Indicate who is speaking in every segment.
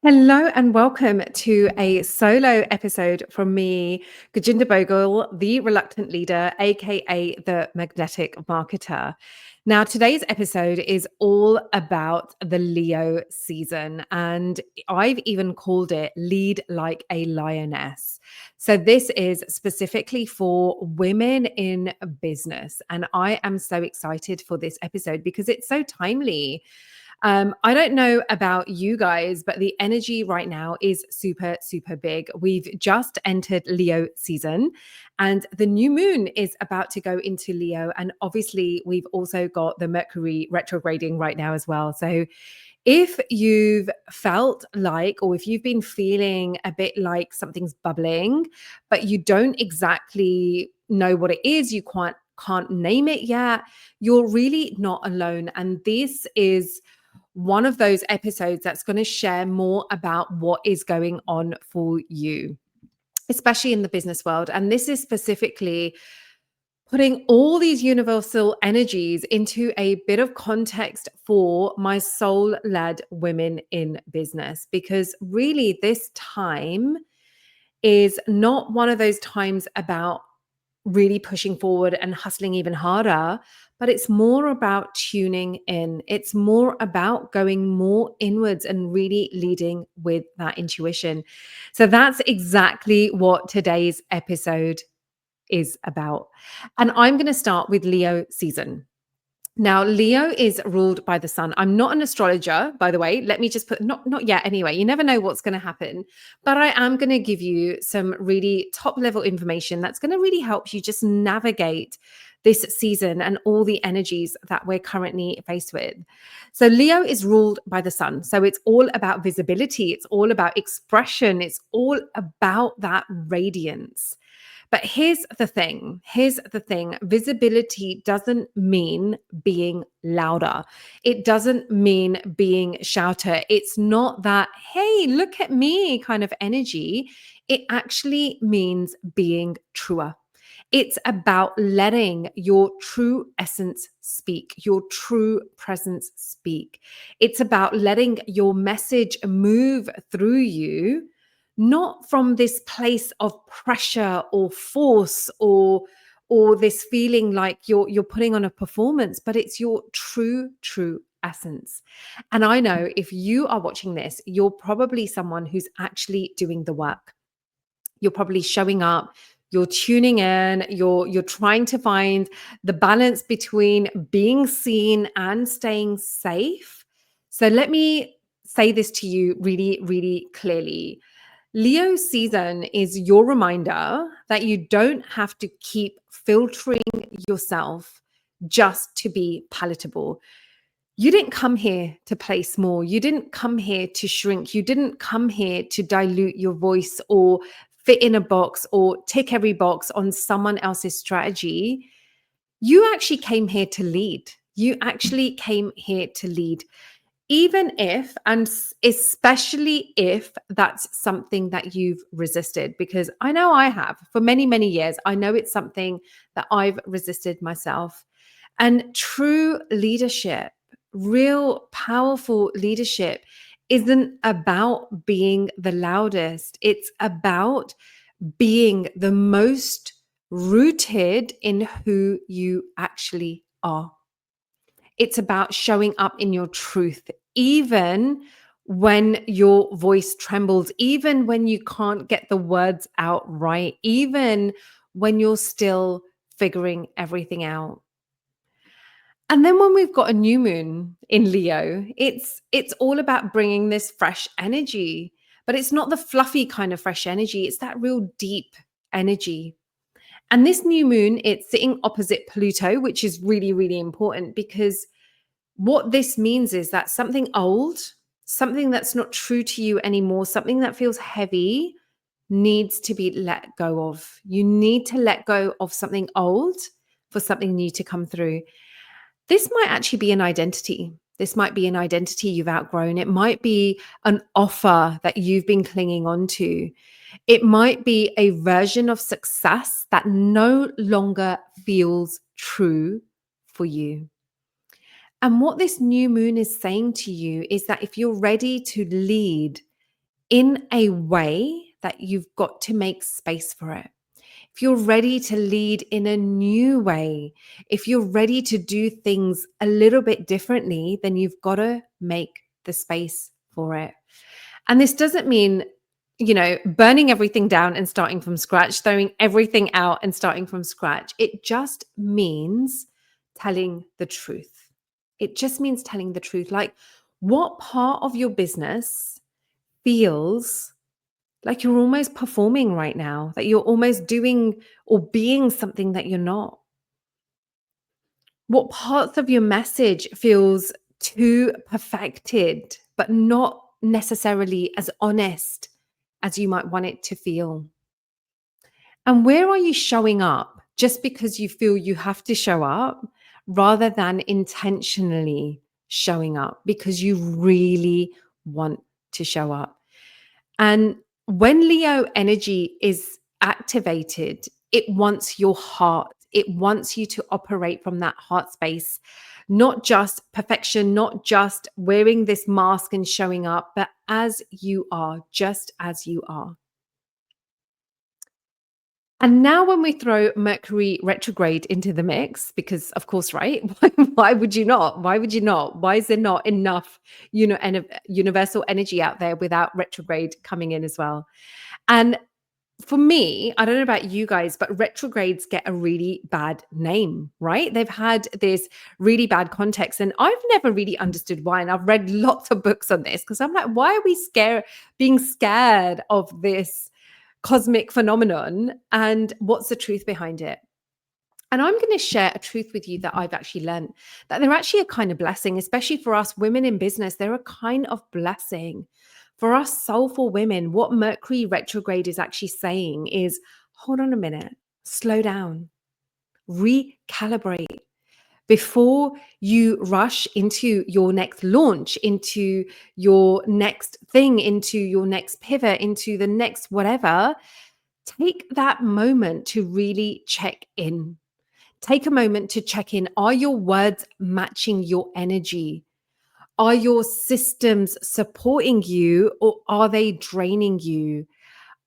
Speaker 1: Hello and welcome to a solo episode from me, Gajinda Bogle, the reluctant leader, aka the magnetic marketer. Now, today's episode is all about the Leo season, and I've even called it Lead Like a Lioness. So, this is specifically for women in business, and I am so excited for this episode because it's so timely. I don't know about you guys, but the energy right now is super, super big. We've just entered Leo season and the new moon is about to go into Leo. And obviously, we've also got the Mercury retrograding right now as well. So, if you've felt like, or if you've been feeling a bit like something's bubbling, but you don't exactly know what it is, you can't name it yet, you're really not alone. And this is one of those episodes that's going to share more about what is going on for you, especially in the business world. And this is specifically putting all these universal energies into a bit of context for my soul led women in business, because really this time is not one of those times about really pushing forward and hustling even harder, but it's more about tuning in. It's more about going more inwards and really leading with that intuition. So that's exactly what today's episode is about. And I'm going to start with Leo season. Now, Leo is ruled by the sun. I'm not an astrologer, by the way. Let me just put not yet anyway. You never know what's going to happen. But I am going to give you some really top level information that's going to really help you just navigate this season and all the energies that we're currently faced with. So Leo is ruled by the sun. So it's all about visibility. It's all about expression. It's all about that radiance. But here's the thing. Visibility doesn't mean being louder. It doesn't mean being shouter. It's not that, hey, look at me kind of energy. It actually means being truer. It's about letting your true essence speak, your true presence speak. It's about letting your message move through you, not from this place of pressure or force or this feeling like you're putting on a performance, but it's your true essence. And I know if you are watching this, you're probably someone who's actually doing the work. You're probably showing up, you're tuning in, you're trying to find the balance between being seen and staying safe. So let me say this to you really, really clearly. Leo season is your reminder that you don't have to keep filtering yourself just to be palatable. You didn't come here to play small. You didn't come here to shrink. You didn't come here to dilute your voice or fit in a box or tick every box on someone else's strategy. You actually came here to lead. You actually came here to lead. Even if, and especially if that's something that you've resisted, because I know I have for many, many years. I know it's something that I've resisted myself. And true leadership, real powerful leadership, isn't about being the loudest. It's about being the most rooted in who you actually are. It's about showing up in your truth, even when your voice trembles, even when you can't get the words out right, even when you're still figuring everything out. And then when we've got a new moon in Leo, it's all about bringing this fresh energy, but it's not the fluffy kind of fresh energy. It's that real deep energy. And this new moon, it's sitting opposite Pluto, which is really, really important because what this means is that something old, something that's not true to you anymore, something that feels heavy needs to be let go of. You need to let go of something old for something new to come through. This might actually be an identity. This might be an identity you've outgrown. It might be an offer that you've been clinging on to. It might be a version of success that no longer feels true for you. And what this new moon is saying to you is that if you're ready to lead, in a way that you've got to make space for it. If you're ready to lead in a new way, if you're ready to do things a little bit differently, then you've got to make the space for it. And this doesn't mean, burning everything down and starting from scratch, throwing everything out and starting from scratch. It just means telling the truth. It just means telling the truth. Like, what part of your business feels like you're almost performing right now, that you're almost doing or being something that you're not? What parts of your message feels too perfected, but not necessarily as honest as you might want it to feel? And where are you showing up just because you feel you have to show up rather than intentionally showing up because you really want to show up? And when Leo energy is activated, it wants your heart. It wants you to operate from that heart space, not just perfection, not just wearing this mask and showing up, but as you are, just as you are. And now when we throw Mercury retrograde into the mix, because of course, right? Why would you not? Why would you not? Why is there not enough, universal energy out there without retrograde coming in as well? And for me, I don't know about you guys, but retrogrades get a really bad name, right? They've had this really bad context. And I've never really understood why. And I've read lots of books on this because I'm like, why are we being scared of this cosmic phenomenon? And what's the truth behind it? And I'm going to share a truth with you that I've actually learned, that they're actually a kind of blessing, especially for us women in business. They're a kind of blessing. For us soulful women, what Mercury retrograde is actually saying is, hold on a minute, slow down, recalibrate. Before you rush into your next launch, into your next thing, into your next pivot, into the next whatever, take that moment to really check in. Take a moment to check in. Are your words matching your energy? Are your systems supporting you or are they draining you?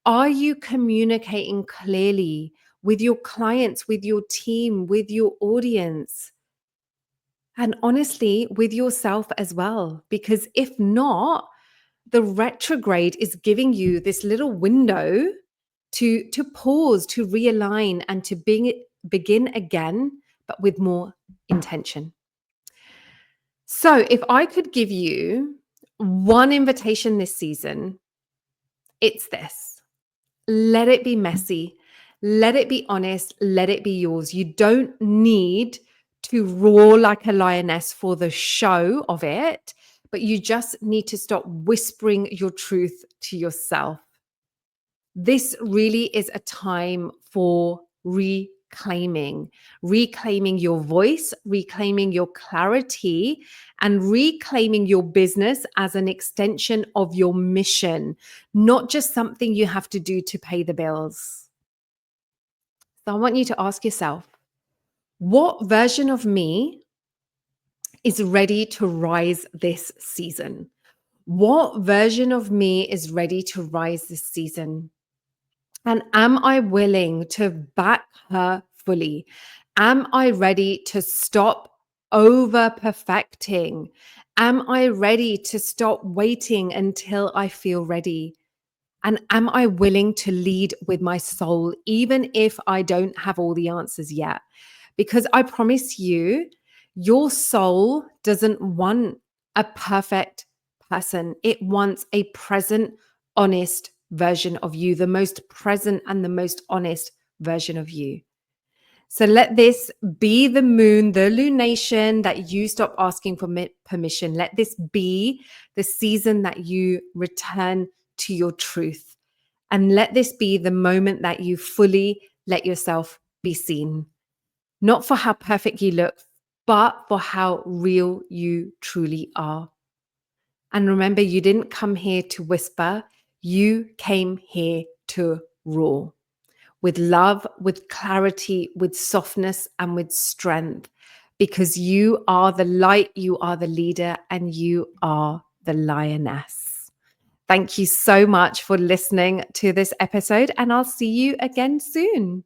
Speaker 1: Are you communicating clearly with your clients, with your team, with your audience? And honestly, with yourself as well. Because if not, the retrograde is giving you this little window to pause, to realign, and to begin again, but with more intention. So if I could give you one invitation this season, it's this. Let it be messy. Let it be honest. Let it be yours. You don't need to roar like a lioness for the show of it, but you just need to stop whispering your truth to yourself. This really is a time for reclaiming your voice, reclaiming your clarity, and reclaiming your business as an extension of your mission, not just something you have to do to pay the bills. So I want you to ask yourself, what version of me is ready to rise this season? What version of me is ready to rise this season? And am I willing to back her fully? Am I ready to stop over perfecting? Am I ready to stop waiting until I feel ready? And am I willing to lead with my soul, even if I don't have all the answers yet? Because I promise you, your soul doesn't want a perfect person. It wants a present, honest version of you, the most present and the most honest version of you. So let this be the moon, the lunation that you stop asking for permission. Let this be the season that you return to your truth. And let this be the moment that you fully let yourself be seen. Not for how perfect you look, but for how real you truly are. And remember, you didn't come here to whisper. You came here to roar with love, with clarity, with softness, and with strength, because you are the light, you are the leader, and you are the lioness. Thank you so much for listening to this episode, and I'll see you again soon.